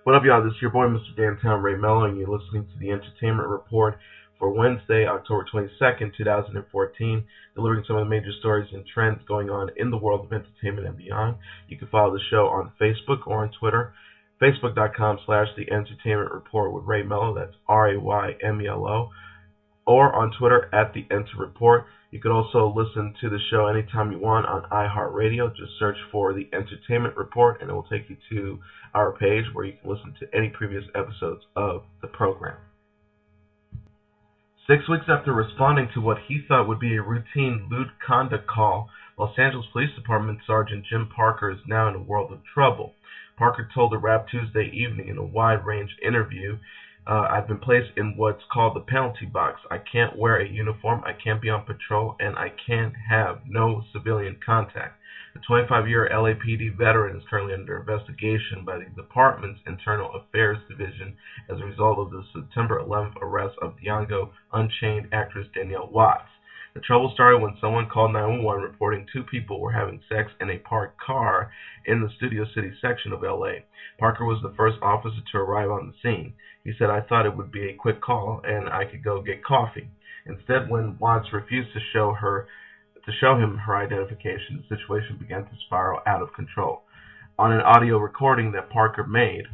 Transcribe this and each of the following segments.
What up, y'all? This is your boy, Mr. Downtown Ray Melo, and you're listening to the Entertainment Report for Wednesday, October 22nd, 2014, delivering some of the major stories and trends going on in the world of entertainment and beyond. You can follow the show on Facebook or on Twitter, facebook.com/The Entertainment Report with Ray Melo, that's RAYMELO, or on Twitter @The Enter Report. You can also listen to the show anytime you want on iHeartRadio. Just search for The Entertainment Report, and it will take you to our page where you can listen to any previous episodes of the program. 6 weeks after responding to what he thought would be a routine lewd conduct call, Los Angeles Police Department Sergeant Jim Parker is now in a world of trouble. Parker told the Rap Tuesday evening in a wide-range interview, I've been placed in what's called the penalty box. I can't wear a uniform, I can't be on patrol, and I can't have no civilian contact. The 25-year LAPD veteran is currently under investigation by the department's Internal Affairs Division as a result of the September 11th arrest of Django Unchained actress Danielle Watts. The trouble started when someone called 911 reporting two people were having sex in a parked car in the Studio City section of LA. Parker was the first officer to arrive on the scene. He said, I thought it would be a quick call and I could go get coffee. Instead, when Watts refused to show him her identification, the situation began to spiral out of control. On an audio recording that Parker made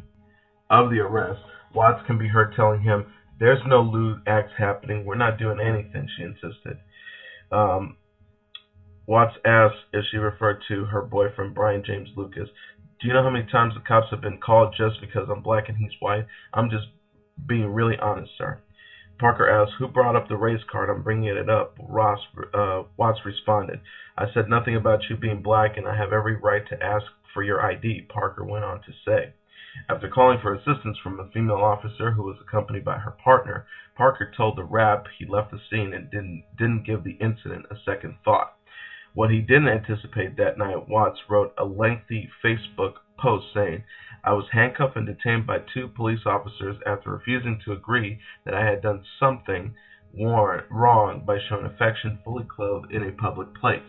of the arrest, Watts can be heard telling him, there's no lewd acts happening, we're not doing anything, she insisted. Watts asked if she referred to her boyfriend, Brian James Lucas. Do you know how many times the cops have been called just because I'm black and he's white? I'm just being really honest, sir. Parker asked, who brought up the race card? I'm bringing it up. Watts responded, I said nothing about you being black and I have every right to ask for your ID, Parker went on to say. After calling for assistance from a female officer who was accompanied by her partner, Parker told the Rap he left the scene and didn't give the incident a second thought. What he didn't anticipate that night, Watts wrote a lengthy Facebook post saying, I was handcuffed and detained by two police officers after refusing to agree that I had done something wrong by showing affection fully clothed in a public place.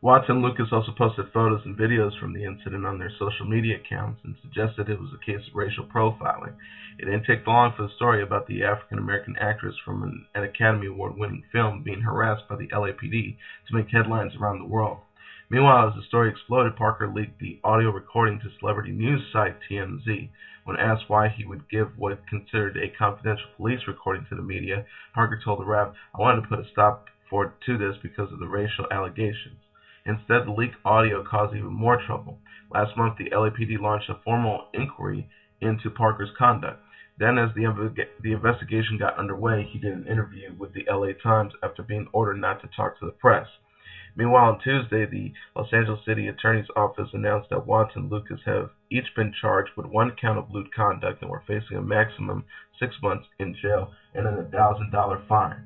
Watts and Lucas also posted photos and videos from the incident on their social media accounts and suggested it was a case of racial profiling. It didn't take long for the story about the African-American actress from an Academy Award-winning film being harassed by the LAPD to make headlines around the world. Meanwhile, as the story exploded, Parker leaked the audio recording to celebrity news site TMZ. When asked why he would give what considered a confidential police recording to the media, Parker told the Rap, I wanted to put a stop to this because of the racial allegations. Instead, the leaked audio caused even more trouble. Last month, the LAPD launched a formal inquiry into Parker's conduct. Then, as the investigation got underway, he did an interview with the LA Times after being ordered not to talk to the press. Meanwhile, on Tuesday, the Los Angeles City Attorney's Office announced that Watts and Lucas have each been charged with one count of lewd conduct and were facing a maximum 6 months in jail and an $1,000 fine.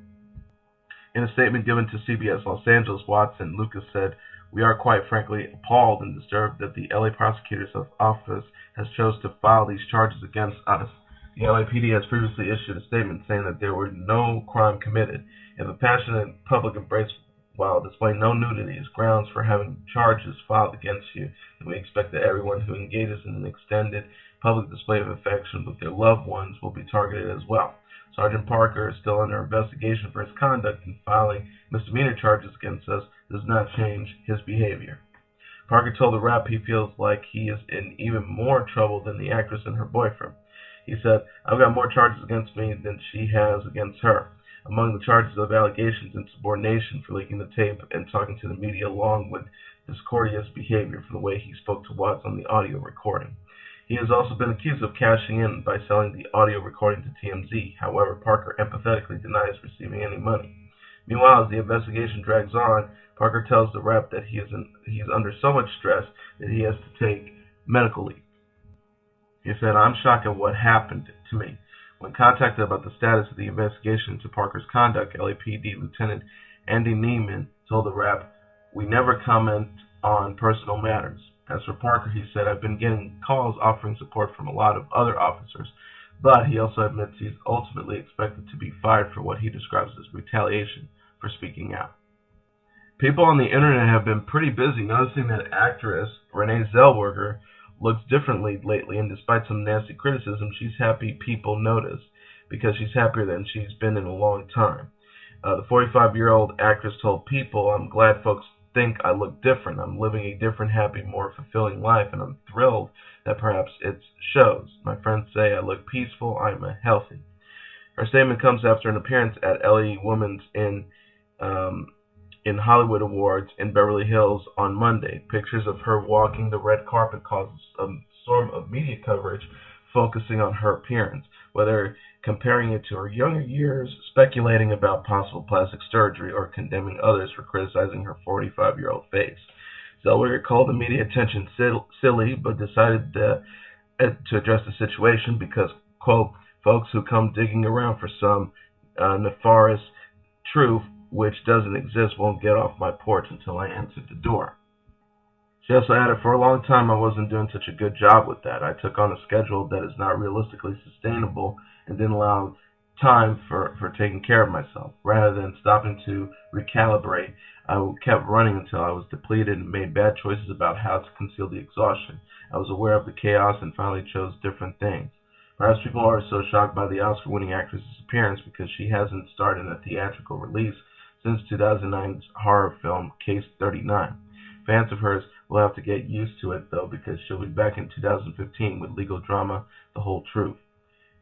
In a statement given to CBS Los Angeles, Watts and Lucas said, we are quite frankly appalled and disturbed that the LA prosecutor's office has chosen to file these charges against us. The LAPD has previously issued a statement saying that there were no crime committed. If a passionate public embrace while displaying no nudity is grounds for having charges filed against you, then we expect that everyone who engages in an extended public display of affection with their loved ones will be targeted as well. Sergeant Parker is still under investigation for his conduct, and filing misdemeanor charges against us does not change his behavior. Parker told the Rap he feels like he is in even more trouble than the actress and her boyfriend. He said, I've got more charges against me than she has against her. Among the charges of allegations insubordination for leaking the tape and talking to the media, along with discourteous behavior for the way he spoke to Watts on the audio recording. He has also been accused of cashing in by selling the audio recording to TMZ. However, Parker empathetically denies receiving any money. Meanwhile, as the investigation drags on, Parker tells the Rap that he is under so much stress that he has to take medical leave. He said, I'm shocked at what happened to me. When contacted about the status of the investigation into Parker's conduct, LAPD Lieutenant Andy Neiman told the Rap, we never comment on personal matters. As for Parker, he said, I've been getting calls offering support from a lot of other officers, but he also admits he's ultimately expected to be fired for what he describes as retaliation for speaking out. People on the internet have been pretty busy noticing that actress Renee Zellweger looks differently lately, and despite some nasty criticism, she's happy people notice because she's happier than she's been in a long time. The 45-year-old actress told People, "I'm glad folks think I look different. I'm living a different, happy, more fulfilling life, and I'm thrilled that perhaps it shows. My friends say I look peaceful. I'm healthy." Her statement comes after an appearance at LA Women's um, in Hollywood Awards in Beverly Hills on Monday. Pictures of her walking the red carpet caused a storm of media coverage focusing on her appearance, whether comparing it to her younger years, speculating about possible plastic surgery, or condemning others for criticizing her 45-year-old face. Zellweger called the media attention silly, but decided to address the situation because, quote, "folks who come digging around for some nefarious truth which doesn't exist won't get off my porch until I answer the door." She also added, "For a long time I wasn't doing such a good job with that. I took on a schedule that is not realistically sustainable and didn't allow time for taking care of myself. Rather than stopping to recalibrate, I kept running until I was depleted and made bad choices about how to conceal the exhaustion. I was aware of the chaos and finally chose different things." Perhaps people are so shocked by the Oscar-winning actress's appearance because she hasn't starred in a theatrical release since 2009's horror film Case 39. Fans of hers will have to get used to it, though, because she'll be back in 2015 with legal drama The Whole Truth.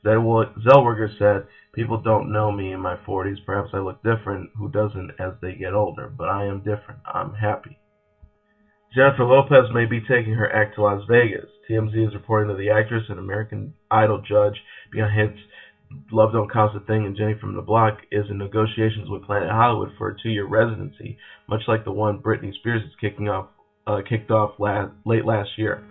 Zellweger said, "People don't know me in my 40s. Perhaps I look different. Who doesn't as they get older? But I am different. I'm happy." Jennifer Lopez may be taking her act to Las Vegas. TMZ is reporting that the actress and American Idol judge behind hits Love Don't Cost a Thing and Jenny from the Block is in negotiations with Planet Hollywood for a 2-year residency, much like the one Britney Spears is kicked off late last year.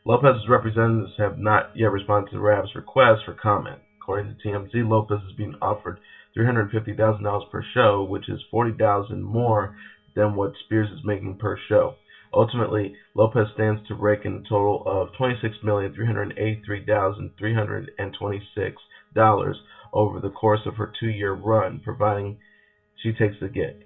Lopez's representatives have not yet responded to Rab's request for comment. According to TMZ, Lopez is being offered $350,000 per show, which is $40,000 more than what Spears is making per show. Ultimately, Lopez stands to rake in a total of $26,383,326 over the course of her 2-year run, providing she takes the gig.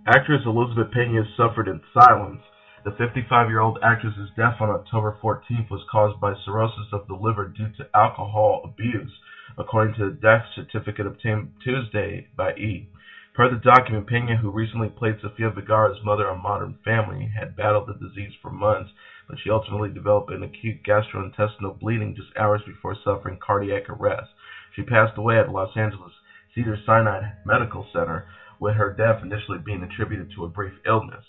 Actress Elizabeth Pena suffered in silence. The 55-year-old actress's death on October 14th was caused by cirrhosis of the liver due to alcohol abuse, according to the death certificate obtained Tuesday by E! Per the document, Pena, who recently played Sofia Vergara's mother on Modern Family, had battled the disease for months, but she ultimately developed an acute gastrointestinal bleeding just hours before suffering cardiac arrest. She passed away at Los Angeles Cedars-Sinai Medical Center, with her death initially being attributed to a brief illness.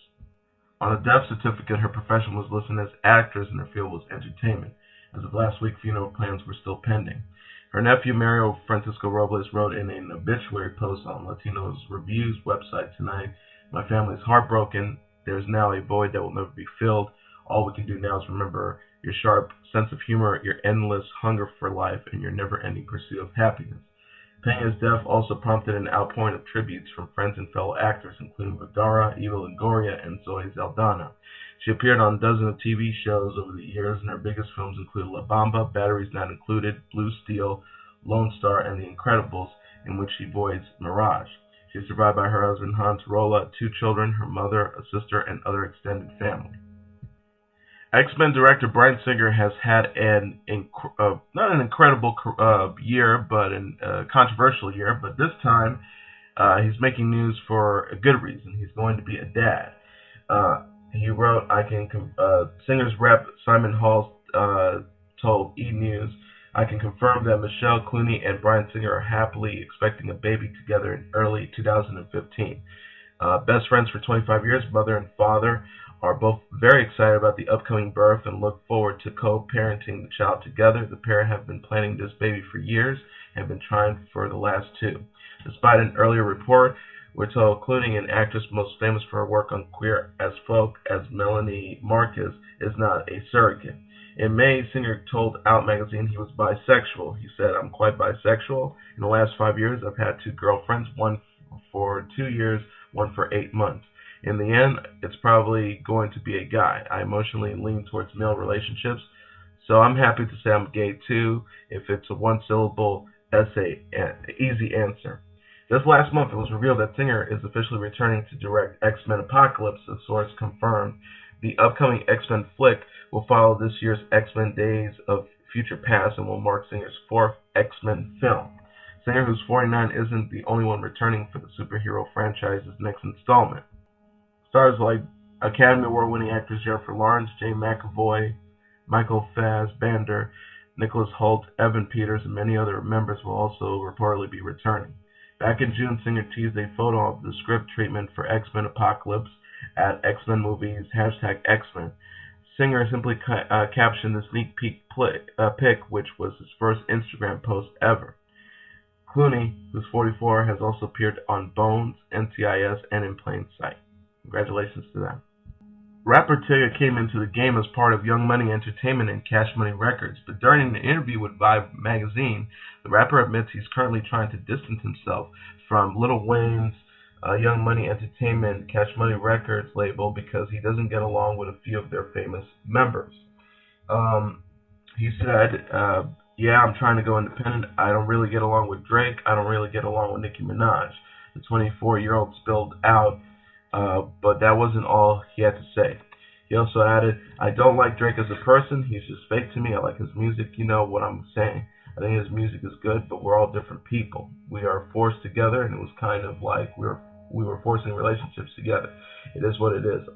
On the death certificate, her profession was listed as actress and her field was entertainment. As of last week, funeral plans were still pending. Her nephew, Mario Francisco Robles, wrote in an obituary post on Latino's Reviews website tonight, "My family is heartbroken. There is now a void that will never be filled. All we can do now is remember your sharp sense of humor, your endless hunger for life, and your never-ending pursuit of happiness." Pena's death also prompted an outpouring of tributes from friends and fellow actors, including Vergara, Eva Longoria, and Zoe Saldana. She appeared on dozens of TV shows over the years, and her biggest films include La Bamba, Batteries Not Included, Blue Steel, Lone Star, and The Incredibles, in which she voiced Mirage. She is survived by her husband Hans Rolla, 2 children, her mother, a sister, and other extended family. X-Men director Bryan Singer has had not an incredible year, but a controversial year. But this time, he's making news for a good reason. He's going to be a dad. He wrote, Singer's rep Simon Hall told E! News, "I can confirm that Michelle Clooney and Bryan Singer are happily expecting a baby together in early 2015. Best friends for 25 years, mother and father are both very excited about the upcoming birth and look forward to co-parenting the child together. The pair have been planning this baby for years and have been trying for the last 2. Despite an earlier report, we're told Clooney, an actress most famous for her work on Queer as Folk as Melanie Marcus, is not a surrogate. In May, Singer told Out magazine he was bisexual. He said, "I'm quite bisexual. In the last 5 years, I've had 2 girlfriends, one for 2 years, one for 8 months. In the end, it's probably going to be a guy. I emotionally lean towards male relationships, so I'm happy to say I'm gay too, if it's a one-syllable essay, easy answer." This last month, it was revealed that Singer is officially returning to direct X-Men Apocalypse, a source confirmed. The upcoming X-Men flick will follow this year's X-Men Days of Future Past and will mark Singer's fourth X-Men film. Singer, who's 49, isn't the only one returning for the superhero franchise's next installment. Stars like Academy Award-winning actors Jennifer Lawrence, Jay McAvoy, Michael Fassbender, Nicholas Hoult, Evan Peters, and many other members will also reportedly be returning. Back in June, Singer teased a photo of the script treatment for X-Men Apocalypse at X-Men Movies #Xmen. Singer simply captioned the sneak peek pic, which was his first Instagram post ever. Clooney, who's 44, has also appeared on Bones, NCIS, and In Plain Sight. Congratulations to them. Rapper Tyga came into the game as part of Young Money Entertainment and Cash Money Records, but during an interview with Vibe magazine, the rapper admits he's currently trying to distance himself from Lil Wayne's Young Money Entertainment Cash Money Records label because he doesn't get along with a few of their famous members. He said, yeah, I'm trying to go independent. I don't really get along with Drake. I don't really get along with Nicki Minaj. The 24-year-old spilled out, but that wasn't all he had to say. He also added, I don't like Drake as a person. He's just fake to me. I like his music. You know what I'm saying. I think his music is good, but we're all different people. We are forced together, and it was kind of like we were forcing relationships together. It is what it is.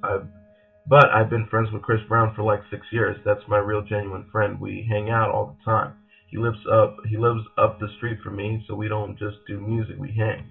But I've been friends with Chris Brown for like 6 years. That's my real genuine friend. We hang out all the time. He lives up the street from me, so we don't just do music, we hang.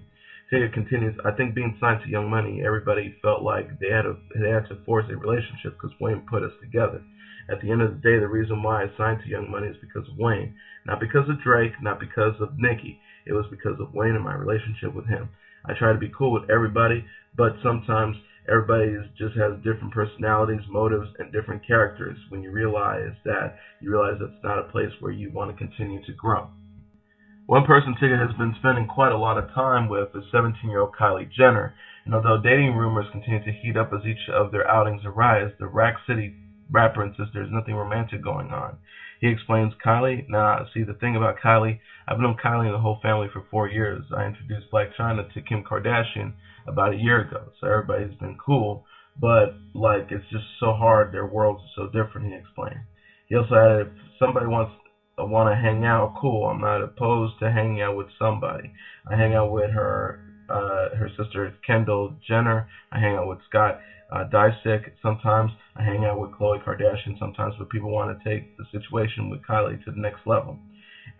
Tyga continues, I think being signed to Young Money, everybody felt like they had to force a relationship because Wayne put us together. At the end of the day, the reason why I signed to Young Money is because of Wayne. Not because of Drake, not because of Nicki. It was because of Wayne and my relationship with him. I try to be cool with everybody, but sometimes everybody just has different personalities, motives, and different characters. When you realize that's not a place where you want to continue to grow. One person Tyga has been spending quite a lot of time with is 17-year-old Kylie Jenner. And although dating rumors continue to heat up as each of their outings arise, the Rack City rapper insists there's nothing romantic going on. He explains, Kylie, see the thing about Kylie, I've known Kylie and the whole family for 4 years. I introduced Blac Chyna to Kim Kardashian about a year ago, so everybody's been cool, but it's just so hard, their worlds are so different, he explained. He also added, if somebody want to hang out, cool, I'm not opposed to hanging out with somebody. I hang out with her sister Kendall Jenner, I hang out with Scott Disick sometimes, I hang out with Khloe Kardashian sometimes, but people want to take the situation with Kylie to the next level.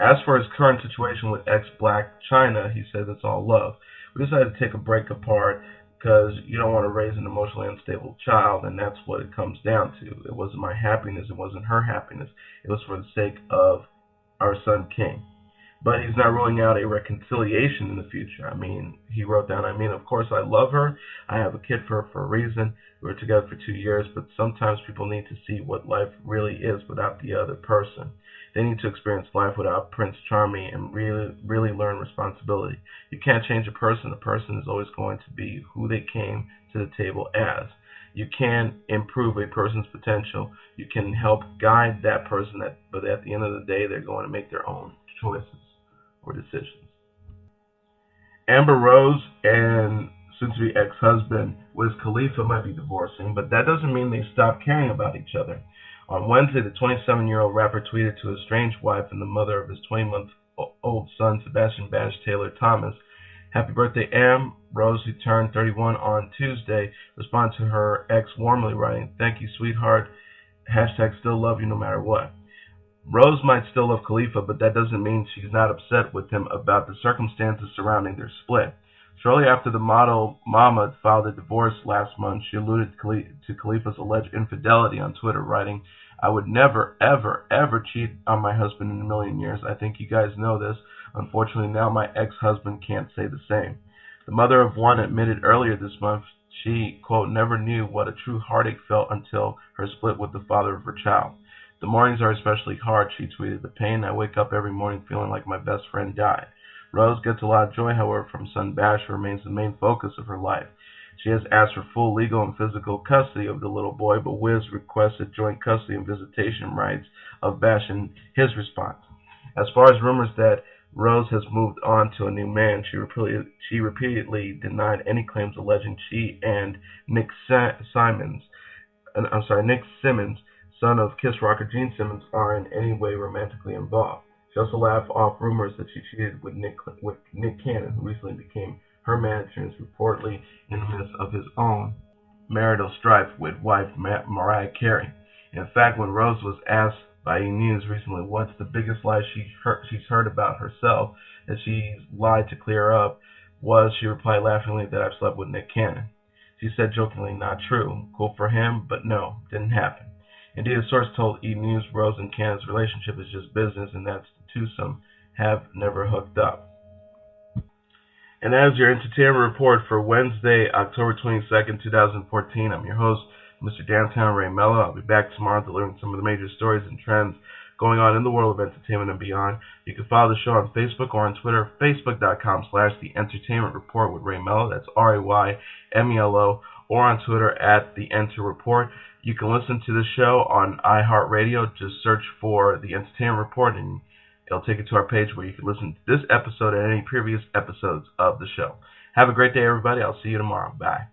As for his current situation with ex-Blac Chyna, he said it's all love. We decided to take a break apart because you don't want to raise an emotionally unstable child, and that's what it comes down to. It wasn't my happiness. It wasn't her happiness. It was for the sake of our son King. But he's not ruling out a reconciliation in the future. He wrote down, of course I love her. I have a kid for her for a reason. We were together for 2 years, but sometimes people need to see what life really is without the other person. They need to experience life without Prince Charming and really learn responsibility. You can't change a person. A person is always going to be who they came to the table as. You can improve a person's potential. You can help guide that person, but at the end of the day, they're going to make their own choices or decisions. Amber Rose and soon-to-be ex-husband Wiz Khalifa might be divorcing, but that doesn't mean they stopped caring about each other. On Wednesday, the 27-year-old rapper tweeted to his estranged wife and the mother of his 20-month-old son, Sebastian Bash Taylor Thomas, Happy birthday, Am. Rose, who turned 31 on Tuesday, responded to her ex warmly, writing, Thank you, sweetheart. # still love you no matter what. Rose might still love Khalifa, but that doesn't mean she's not upset with him about the circumstances surrounding their split. Shortly after the model Mama filed a divorce last month, she alluded to Khalifa's alleged infidelity on Twitter, writing, I would never, ever, ever cheat on my husband in a million years. I think you guys know this. Unfortunately, now my ex-husband can't say the same. The mother of one admitted earlier this month she, quote, never knew what a true heartache felt until her split with the father of her child. The mornings are especially hard, she tweeted. The pain, I wake up every morning feeling like my best friend died. Rose gets a lot of joy, however, from son Bash, who remains the main focus of her life. She has asked for full legal and physical custody of the little boy, but Wiz requested joint custody and visitation rights of Bash in his response. As far as rumors that Rose has moved on to a new man, she repeatedly denied any claims alleging she and Nick Simons Nick Simmons, son of Kiss rocker Gene Simmons, are in any way romantically involved. She also laughed off rumors that she cheated with Nick Cannon, who recently became her manager and is reportedly in the midst of his own marital strife with wife Mariah Carey. In fact, when Rose was asked by E! News recently what's the biggest lie she's heard about herself that she's lied to clear up, she replied laughingly that I've slept with Nick Cannon. She said jokingly, not true. Cool for him, but no, didn't happen. Indeed, a source told E! News Rose and Cannon's relationship is just business and that the twosome have never hooked up. And that is your entertainment report for Wednesday, October 22nd, 2014. I'm your host, Mr. Downtown Ray Melo. I'll be back tomorrow delivering some of the major stories and trends going on in the world of entertainment and beyond. You can follow the show on Facebook or on Twitter, facebook.com/The Entertainment Report with Ray Melo. That's RAYMELO. Or on Twitter @The Enter Report. You can listen to the show on iHeartRadio. Just search for The Entertainment Report and it'll take you to our page where you can listen to this episode and any previous episodes of the show. Have a great day, everybody. I'll see you tomorrow. Bye.